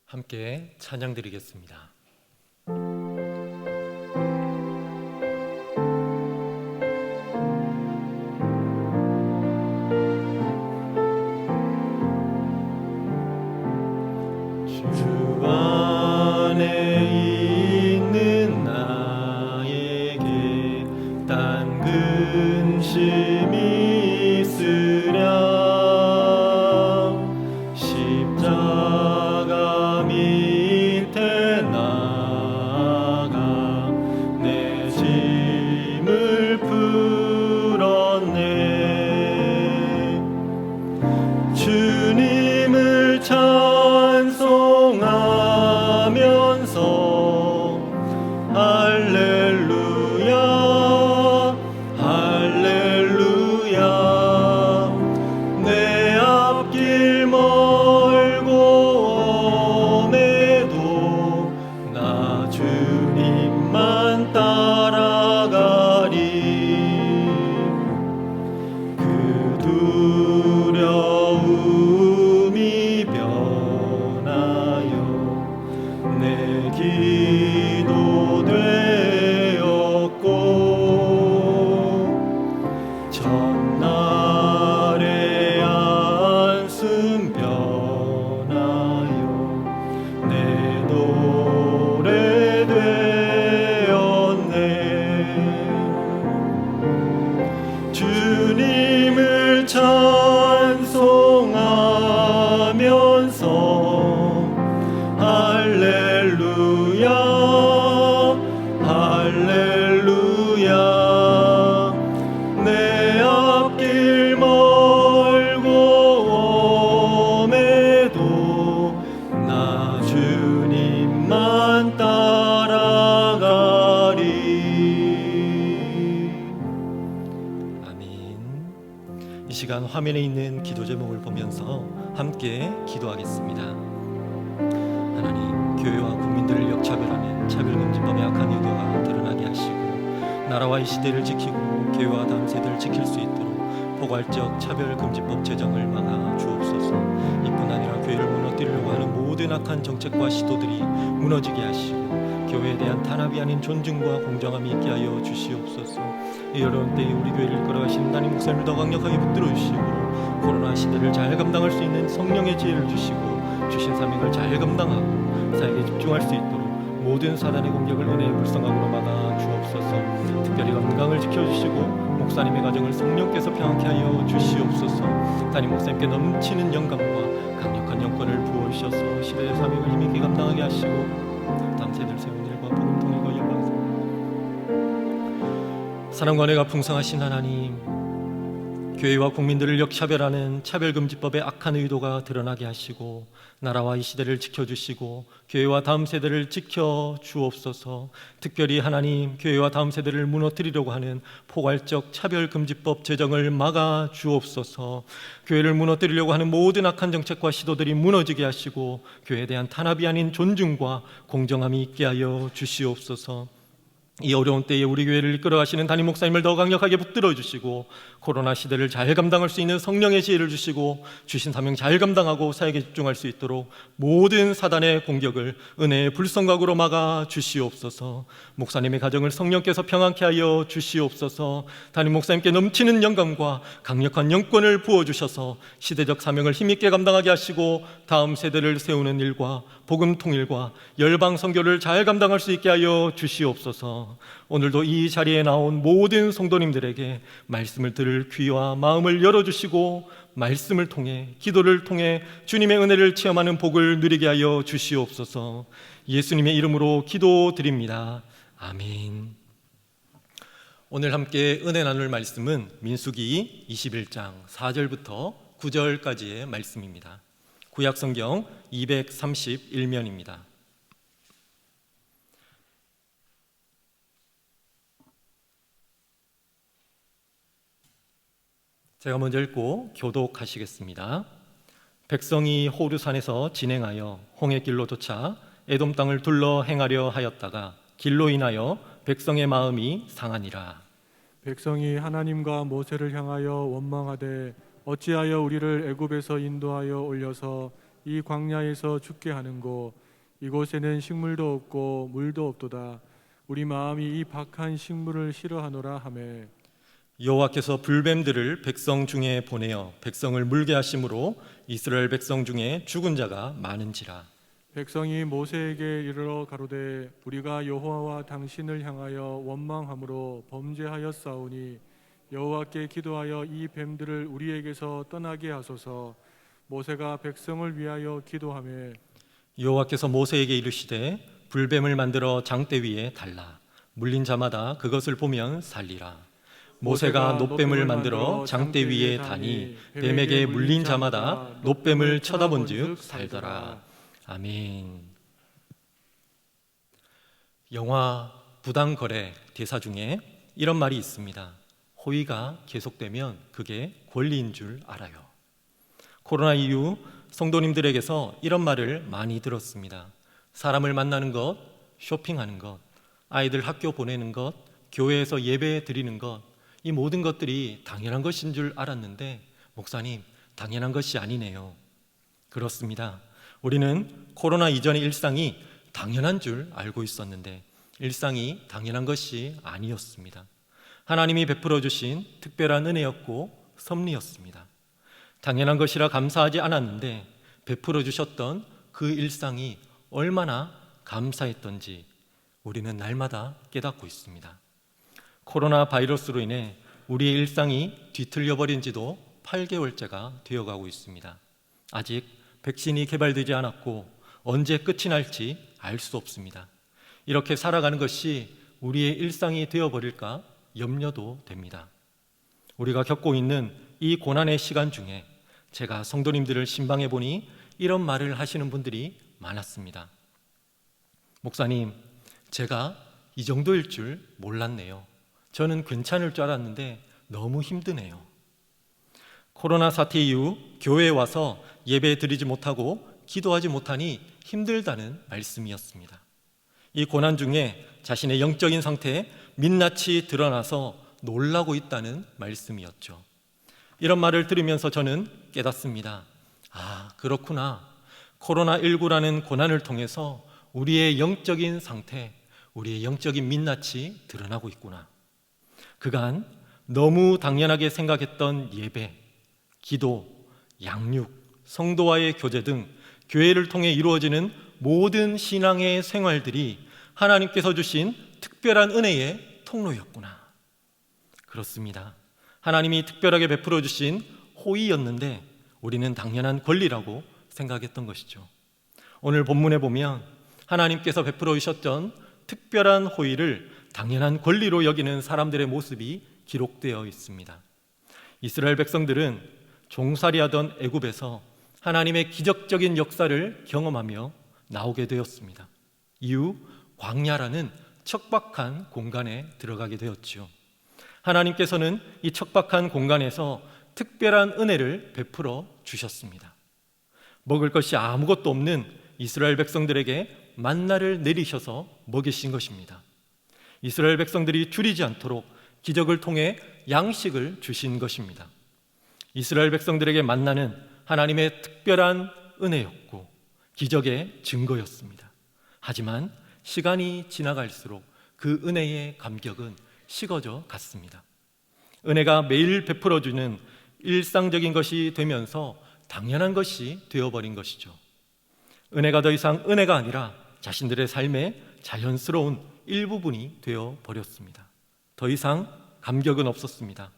함께 찬양 드리겠습니다. 주 안에 있는 나에게 딴 근심이 있으랴. 십자가 밑에 나아가 내 짐을 풀었네. 주님을 찬송하면서 할렐루야 할렐루야. 내 앞길 멀고 엄해도 나 주님만 따라가리. 그 두려움이 변하여 내 기도 되었고, 첫날의 안숨 변하여 내 노래 되었네. 주님을 찬송하면서 할렐루야 할렐루야. 내 앞길 멀고 엄해도 나 주님만 따라가리. 아멘. 이 시간 화면에 있는 기도 제목을 보면서 함께 기도하겠습니다. 하나님, 교회와 국민들을 역차별하는 차별금지법의 악한 의도가 드러나게 하시고, 나라와 이 시대를 지키고 교회와 다음 세대를 지킬 수 있도록 포괄적 차별금지법 제정을 막아 주옵소서. 이뿐 아니라 교회를 무너뜨리려고 하는 모든 악한 정책과 시도들이 무너지게 하시고, 교회에 대한 탄압이 아닌 존중과 공정함이 있게 하여 주시옵소서. 이 어려운 때에 우리 교회를 이끌어가시는 담임 목사님을 더 강력하게 붙들어 주시고, 코로나 시대를 잘 감당할 수 있는 성령의 지혜를 주시고, 주신 사명을 잘 감당하고 사역에 집중할 수 있도록 모든 사단의 공격을 은혜의 불성함으로 막아 주옵소서. 특별히 건강을 지켜주시고 목사님의 가정을 성령께서 평안케 하여 주시옵소서. 담임 목사님께 넘치는 영감과 강력한 영권을 부어주셔서 시대의 사명을 힘있게 감당하게 하시고, 다음 세대를 세운 일과 복음 통일과 영광. 사랑과 은혜가 풍성하신 하나님, 교회와 국민들을 역차별하는 차별금지법의 악한 의도가 드러나게 하시고, 나라와 이 시대를 지켜주시고 교회와 다음 세대를 지켜주옵소서. 특별히 하나님, 교회와 다음 세대를 무너뜨리려고 하는 포괄적 차별금지법 제정을 막아 주옵소서. 교회를 무너뜨리려고 하는 모든 악한 정책과 시도들이 무너지게 하시고, 교회에 대한 탄압이 아닌 존중과 공정함이 있게 하여 주시옵소서. 이 어려운 때에 우리 교회를 이끌어가시는 담임 목사님을 더 강력하게 붙들어 주시고, 코로나 시대를 잘 감당할 수 있는 성령의 지혜를 주시고, 주신 사명 잘 감당하고 사역에 집중할 수 있도록 모든 사단의 공격을 은혜의 불성각으로 막아 주시옵소서. 목사님의 가정을 성령께서 평안케 하여 주시옵소서. 담임 목사님께 넘치는 영감과 강력한 영권을 부어주셔서 시대적 사명을 힘있게 감당하게 하시고, 다음 세대를 세우는 일과 복음 통일과 열방 선교를 잘 감당할 수 있게 하여 주시옵소서. 오늘도 이 자리에 나온 모든 성도님들에게 말씀을 들을 귀와 마음을 열어주시고, 말씀을 통해 기도를 통해 주님의 은혜를 체험하는 복을 누리게 하여 주시옵소서. 예수님의 이름으로 기도드립니다. 아멘. 오늘 함께 은혜 나눌 말씀은 민수기 21장 4절부터 9절까지의 말씀입니다. 구약성경 231면입니다. 제가 먼저 읽고 교독하시겠습니다. 백성이 호르산에서 진행하여 홍해길로 도착 에돔 땅을 둘러 행하려 하였다가 길로 인하여 백성의 마음이 상하니라. 백성이 하나님과 모세를 향하여 원망하되 어찌하여 우리를 애굽에서 인도하여 올려서 이 광야에서 죽게 하는고. 이곳에는 식물도 없고 물도 없도다. 우리 마음이 이 박한 식물을 싫어하노라 하매. 여호와께서 불뱀들을 백성 중에 보내어 백성을 물게 하심으로 이스라엘 백성 중에 죽은 자가 많은지라. 백성이 모세에게 이르러 가로되 우리가 여호와와 당신을 향하여 원망함으로 범죄하였사오니 여호와께 기도하여 이 뱀들을 우리에게서 떠나게 하소서. 모세가 백성을 위하여 기도하며 여호와께서 모세에게 이르시되 불뱀을 만들어 장대 위에 달라 물린 자마다 그것을 보면 살리라. 모세가 놋뱀을 만들어 장대 위에 다니 뱀에게 물린 자마다 놋뱀을 쳐다본즉 살더라. 아멘. 영화 부당거래 대사 중에 이런 말이 있습니다. 호의가 계속되면 그게 권리인 줄 알아요. 코로나 이후 성도님들에게서 이런 말을 많이 들었습니다. 사람을 만나는 것, 쇼핑하는 것, 아이들 학교 보내는 것, 교회에서 예배 드리는 것, 이 모든 것들이 당연한 것인 줄 알았는데 목사님, 당연한 것이 아니네요. 그렇습니다. 우리는 코로나 이전의 일상이 당연한 줄 알고 있었는데 일상이 당연한 것이 아니었습니다. 하나님이 베풀어 주신 특별한 은혜였고 섭리였습니다. 당연한 것이라 감사하지 않았는데 베풀어 주셨던 그 일상이 얼마나 감사했던지 우리는 날마다 깨닫고 있습니다. 코로나 바이러스로 인해 우리의 일상이 뒤틀려 버린 지도 8개월째가 되어가고 있습니다. 아직 백신이 개발되지 않았고 언제 끝이 날지 알 수 없습니다. 이렇게 살아가는 것이 우리의 일상이 되어버릴까 염려도 됩니다. 우리가 겪고 있는 이 고난의 시간 중에 제가 성도님들을 신방해 보니 이런 말을 하시는 분들이 많았습니다. 목사님, 제가 이 정도일 줄 몰랐네요. 저는 괜찮을 줄 알았는데 너무 힘드네요. 코로나 사태 이후 교회에 와서 예배 드리지 못하고 기도하지 못하니 힘들다는 말씀이었습니다. 이 고난 중에 자신의 영적인 상태에 민낯이 드러나서 놀라고 있다는 말씀이었죠. 이런 말을 들으면서 저는 깨닫습니다. 아, 그렇구나. 코로나19라는 고난을 통해서 우리의 영적인 상태, 우리의 영적인 민낯이 드러나고 있구나. 그간 너무 당연하게 생각했던 예배, 기도, 양육, 성도와의 교제 등 교회를 통해 이루어지는 모든 신앙의 생활들이 하나님께서 주신 특별한 은혜의 통로였구나. 그렇습니다. 하나님이 특별하게 베풀어 주신 호의였는데 우리는 당연한 권리라고 생각했던 것이죠. 오늘 본문에 보면 하나님께서 베풀어 주셨던 특별한 호의를 당연한 권리로 여기는 사람들의 모습이 기록되어 있습니다. 이스라엘 백성들은 종살이하던 애굽에서 하나님의 기적적인 역사를 경험하며 나오게 되었습니다. 이후 광야라는 척박한 공간에 들어가게 되었죠. 하나님께서는 이 척박한 공간에서 특별한 은혜를 베풀어 주셨습니다. 먹을 것이 아무것도 없는 이스라엘 백성들에게 만나를 내리셔서 먹이신 것입니다. 이스라엘 백성들이 줄이지 않도록 기적을 통해 양식을 주신 것입니다. 이스라엘 백성들에게 만나는 하나님의 특별한 은혜였고 기적의 증거였습니다. 하지만 시간이 지나갈수록 그 은혜의 감격은 식어져 갔습니다. 은혜가 매일 베풀어주는 일상적인 것이 되면서 당연한 것이 되어버린 것이죠. 은혜가 더 이상 은혜가 아니라 자신들의 삶의 자연스러운 일부분이 되어버렸습니다. 더 이상 감격은 없었습니다.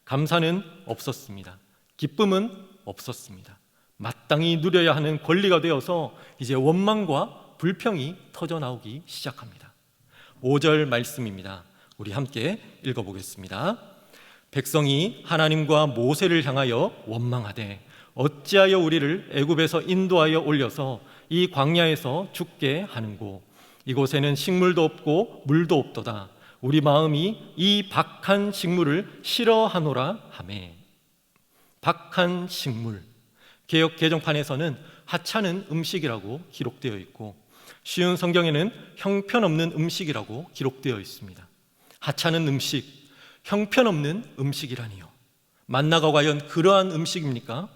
감사는 없었습니다. 기쁨은 없었습니다. 마땅히 누려야 하는 권리가 되어서 이제 원망과 불평이 터져나오기 시작합니다. 5절 말씀입니다. 우리 함께 읽어보겠습니다. 백성이 하나님과 모세를 향하여 원망하되 어찌하여 우리를 애굽에서 인도하여 올려서 이 광야에서 죽게 하는고 이곳에는 식물도 없고 물도 없도다. 우리 마음이 이 박한 식물을 싫어하노라 하매. 박한 식물, 개역 개정판에서는 하찮은 음식이라고 기록되어 있고 쉬운 성경에는 형편없는 음식이라고 기록되어 있습니다. 하찮은 음식, 형편없는 음식이라니요. 만나가 과연 그러한 음식입니까?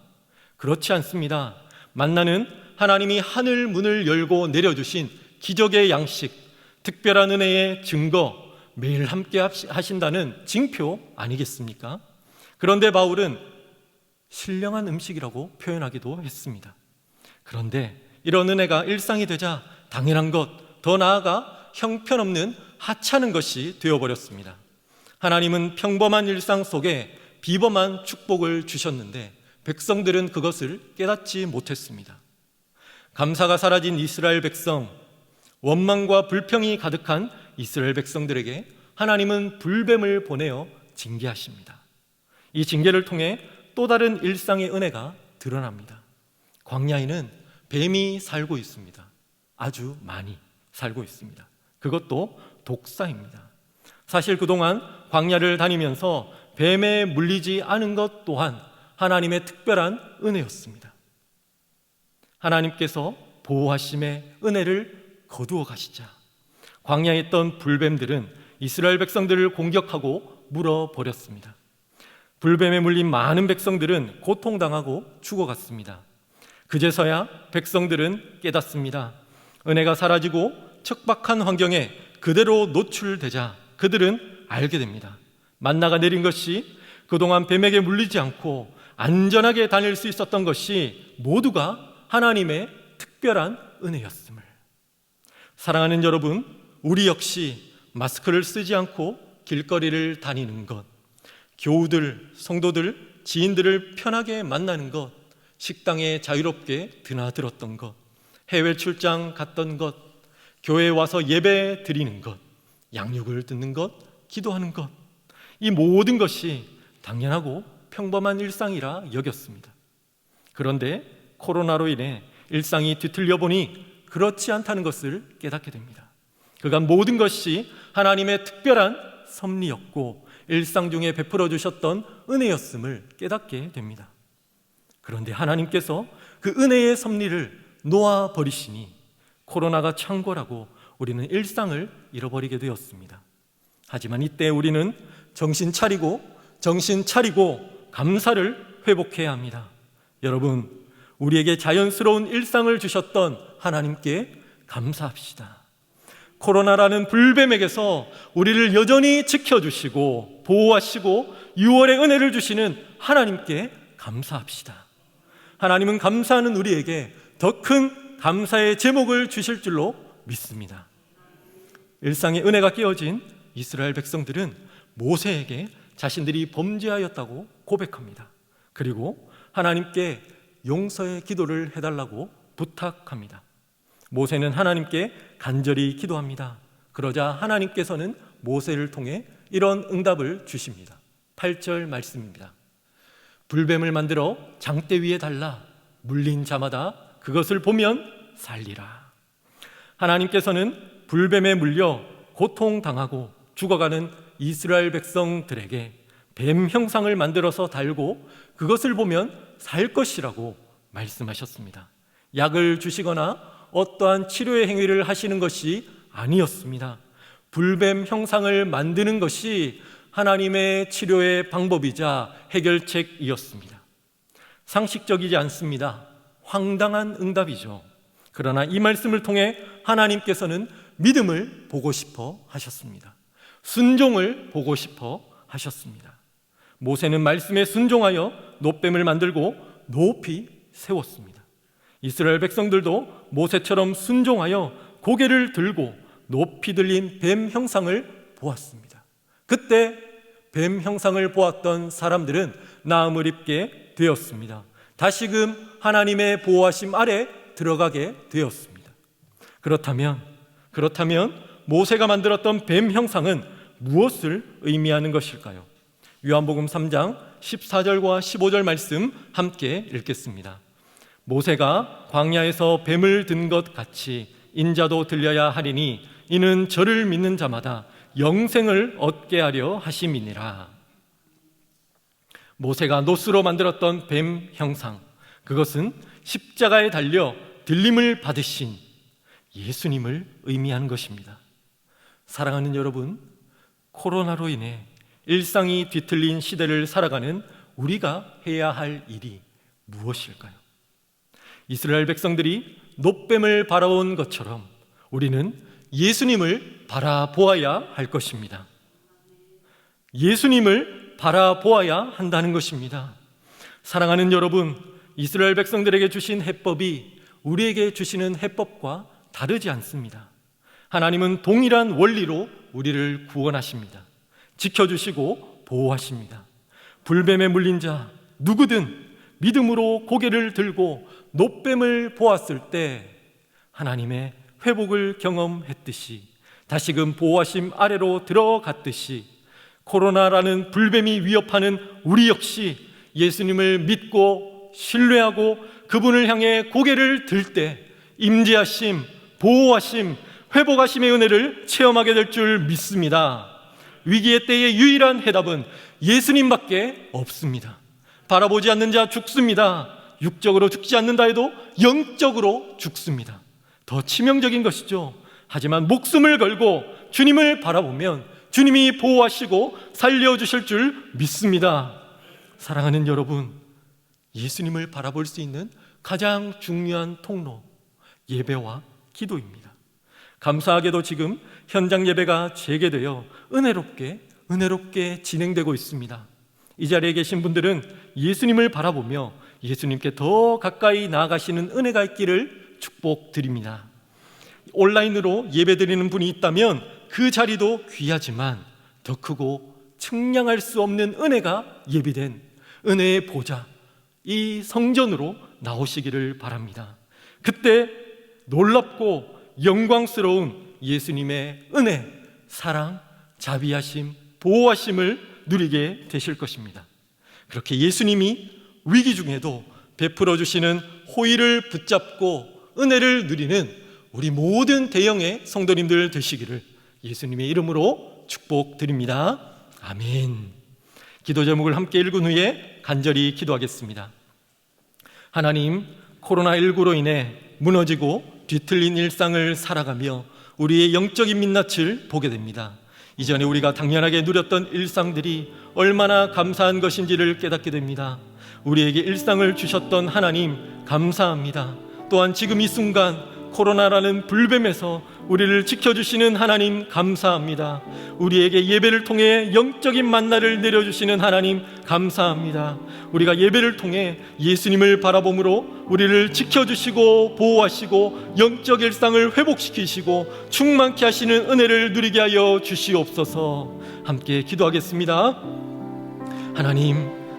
그렇지 않습니다. 만나는 하나님이 하늘 문을 열고 내려주신 기적의 양식, 특별한 은혜의 증거, 매일 함께 하신다는 징표 아니겠습니까? 그런데 바울은 신령한 음식이라고 표현하기도 했습니다. 그런데 이런 은혜가 일상이 되자 당연한 것, 더 나아가 형편없는 하찮은 것이 되어버렸습니다. 하나님은 평범한 일상 속에 비범한 축복을 주셨는데 백성들은 그것을 깨닫지 못했습니다. 감사가 사라진 이스라엘 백성, 원망과 불평이 가득한 이스라엘 백성들에게 하나님은 불뱀을 보내어 징계하십니다. 이 징계를 통해 또 다른 일상의 은혜가 드러납니다. 광야에는 뱀이 살고 있습니다. 아주 많이 살고 있습니다. 그것도 독사입니다. 사실 그동안 광야를 다니면서 뱀에 물리지 않은 것 또한 하나님의 특별한 은혜였습니다. 하나님께서 보호하심의 은혜를 거두어 가시자 광야에 있던 불뱀들은 이스라엘 백성들을 공격하고 물어버렸습니다. 불뱀에 물린 많은 백성들은 고통당하고 죽어갔습니다. 그제서야 백성들은 깨닫습니다. 은혜가 사라지고 척박한 환경에 그대로 노출되자 그들은 알게 됩니다. 만나가 내린 것이 그동안 뱀에게 물리지 않고 안전하게 다닐 수 있었던 것이 모두가 하나님의 특별한 은혜였음을. 사랑하는 여러분, 우리 역시 마스크를 쓰지 않고 길거리를 다니는 것, 교우들, 성도들, 지인들을 편하게 만나는 것, 식당에 자유롭게 드나들었던 것, 해외 출장 갔던 것, 교회에 와서 예배 드리는 것, 양육을 듣는 것, 기도하는 것, 이 모든 것이 당연하고 평범한 일상이라 여겼습니다. 그런데 코로나로 인해 일상이 뒤틀려 보니 그렇지 않다는 것을 깨닫게 됩니다. 그간 모든 것이 하나님의 특별한 섭리였고 일상 중에 베풀어 주셨던 은혜였음을 깨닫게 됩니다. 그런데 하나님께서 그 은혜의 섭리를 놓아버리시니 코로나가 창궐하고 우리는 일상을 잃어버리게 되었습니다. 하지만 이때 우리는 정신 차리고 감사를 회복해야 합니다. 여러분, 우리에게 자연스러운 일상을 주셨던 하나님께 감사합시다. 코로나라는 불뱀에게서 우리를 여전히 지켜주시고 보호하시고 6월의 은혜를 주시는 하나님께 감사합시다. 하나님은 감사하는 우리에게 더 큰 감사의 제목을 주실 줄로 믿습니다. 일상의 은혜가 깨어진 이스라엘 백성들은 모세에게 자신들이 범죄하였다고 고백합니다. 그리고 하나님께 용서의 기도를 해달라고 부탁합니다. 모세는 하나님께 간절히 기도합니다. 그러자 하나님께서는 모세를 통해 이런 응답을 주십니다. 8절 말씀입니다. 불뱀을 만들어 장대 위에 달라 물린 자마다 그것을 보면 살리라. 하나님께서는 불뱀에 물려 고통당하고 죽어가는 이스라엘 백성들에게 뱀 형상을 만들어서 달고 그것을 보면 살 것이라고 말씀하셨습니다. 약을 주시거나 어떠한 치료의 행위를 하시는 것이 아니었습니다. 불뱀 형상을 만드는 것이 하나님의 치료의 방법이자 해결책이었습니다. 상식적이지 않습니다. 황당한 응답이죠. 그러나 이 말씀을 통해 하나님께서는 믿음을 보고 싶어 하셨습니다. 순종을 보고 싶어 하셨습니다. 모세는 말씀에 순종하여 놋뱀을 만들고 높이 세웠습니다. 이스라엘 백성들도 모세처럼 순종하여 고개를 들고 높이 들린 뱀 형상을 보았습니다. 그때 뱀 형상을 보았던 사람들은 나음을 입게 되었습니다. 다시금 하나님의 보호하심 아래 들어가게 되었습니다. 그렇다면 모세가 만들었던 뱀 형상은 무엇을 의미하는 것일까요? 요한복음 3장 14절과 15절 말씀 함께 읽겠습니다. 모세가 광야에서 뱀을 든 것 같이 인자도 들려야 하리니 이는 저를 믿는 자마다 영생을 얻게 하려 하심이니라. 모세가 놋으로 만들었던 뱀 형상, 그것은 십자가에 달려 들림을 받으신 예수님을 의미하는 것입니다. 사랑하는 여러분, 코로나로 인해 일상이 뒤틀린 시대를 살아가는 우리가 해야 할 일이 무엇일까요? 이스라엘 백성들이 놋뱀을 바라본 것처럼 우리는 예수님을 바라보아야 할 것입니다. 예수님을 바라보아야 한다는 것입니다. 사랑하는 여러분, 이스라엘 백성들에게 주신 해법이 우리에게 주시는 해법과 다르지 않습니다. 하나님은 동일한 원리로 우리를 구원하십니다. 지켜주시고 보호하십니다. 불뱀에 물린 자 누구든 믿음으로 고개를 들고 놋뱀을 보았을 때 하나님의 회복을 경험했듯이 다시금 보호하심 아래로 들어갔듯이 코로나라는 불뱀이 위협하는 우리 역시 예수님을 믿고 신뢰하고 그분을 향해 고개를 들 때 임재하심, 보호하심, 회복하심의 은혜를 체험하게 될 줄 믿습니다. 위기의 때의 유일한 해답은 예수님밖에 없습니다. 바라보지 않는 자 죽습니다. 육적으로 죽지 않는다 해도 영적으로 죽습니다. 더 치명적인 것이죠. 하지만 목숨을 걸고 주님을 바라보면 주님이 보호하시고 살려주실 줄 믿습니다. 사랑하는 여러분, 예수님을 바라볼 수 있는 가장 중요한 통로, 예배와 기도입니다. 감사하게도 지금 현장 예배가 재개되어 은혜롭게 진행되고 있습니다. 이 자리에 계신 분들은 예수님을 바라보며 예수님께 더 가까이 나아가시는 은혜가 있기를 축복드립니다. 온라인으로 예배드리는 분이 있다면 그 자리도 귀하지만 더 크고 측량할 수 없는 은혜가 예비된 은혜의 보좌, 이 성전으로 나오시기를 바랍니다. 그때 놀랍고 영광스러운 예수님의 은혜, 사랑, 자비하심, 보호하심을 누리게 되실 것입니다. 그렇게 예수님이 위기 중에도 베풀어 주시는 호의를 붙잡고 은혜를 누리는 우리 모든 대형의 성도님들 되시기를 예수님의 이름으로 축복드립니다. 아멘. 기도 제목을 함께 읽은 후에 간절히 기도하겠습니다. 하나님, 코로나19로 인해 무너지고 뒤틀린 일상을 살아가며 우리의 영적인 민낯을 보게 됩니다. 이전에 우리가 당연하게 누렸던 일상들이 얼마나 감사한 것인지를 깨닫게 됩니다. 우리에게 일상을 주셨던 하나님 감사합니다. 또한 지금 이 순간 코로나라는 불뱀에서 우리를 지켜주시는 하나님 감사합니다. 우리에게 예배를 통해 영적인 만나를 내려주시는 하나님 감사합니다. 우리가 예배를 통해 예수님을 바라봄으로 우리를 지켜주시고 보호하시고 영적 일상을 회복시키시고 충만케 하시는 은혜를 누리게 하여 주시옵소서. 함께 기도하겠습니다. 하나님,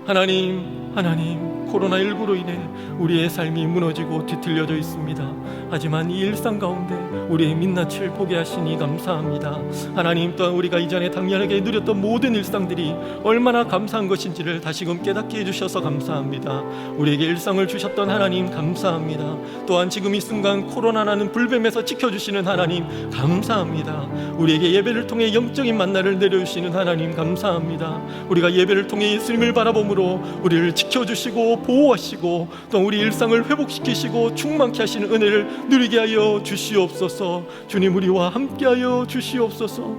코로나19로 인해 우리의 삶이 무너지고 뒤틀려져 있습니다. 하지만 이 일상 가운데 우리의 민낯을 보게 하시니 감사합니다. 하나님, 또한 우리가 이전에 당연하게 누렸던 모든 일상들이 얼마나 감사한 것인지를 다시금 깨닫게 해주셔서 감사합니다. 우리에게 일상을 주셨던 하나님 감사합니다. 또한 지금 이 순간 코로나라는 불뱀에서 지켜주시는 하나님 감사합니다. 우리에게 예배를 통해 영적인 만나를 내려주시는 하나님 감사합니다. 우리가 예배를 통해 예수님을 바라봄으로 우리를 지켜주시고 보호하시고 또 우리 일상을 회복시키시고 충만케 하시는 은혜를 누리게 하여 주시옵소서. 주님, 우리와 함께하여 주시옵소서.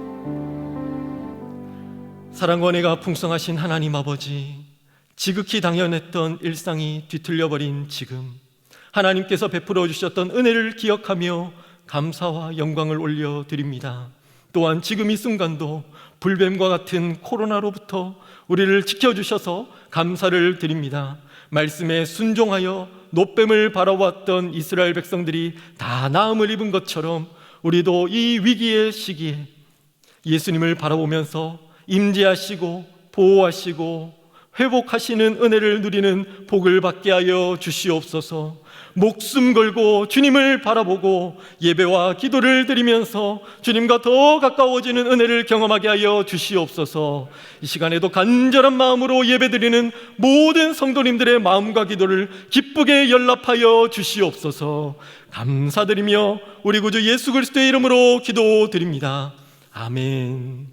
사랑과 은혜가 풍성하신 하나님 아버지, 지극히 당연했던 일상이 뒤틀려버린 지금 하나님께서 베풀어 주셨던 은혜를 기억하며 감사와 영광을 올려드립니다. 또한 지금 이 순간도 불뱀과 같은 코로나로부터 우리를 지켜주셔서 감사를 드립니다. 말씀에 순종하여 놋뱀을 바라보았던 이스라엘 백성들이 다 나음을 입은 것처럼 우리도 이 위기의 시기에 예수님을 바라보면서 임재하시고 보호하시고 회복하시는 은혜를 누리는 복을 받게 하여 주시옵소서. 목숨 걸고 주님을 바라보고 예배와 기도를 드리면서 주님과 더 가까워지는 은혜를 경험하게 하여 주시옵소서. 이 시간에도 간절한 마음으로 예배드리는 모든 성도님들의 마음과 기도를 기쁘게 연락하여 주시옵소서. 감사드리며 우리 구주 예수 그리스도의 이름으로 기도드립니다. 아멘.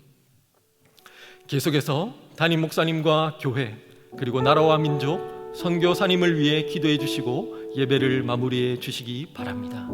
계속해서 담임 목사님과 교회 그리고 나라와 민족 선교사님을 위해 기도해 주시고 예배를 마무리해 주시기 바랍니다.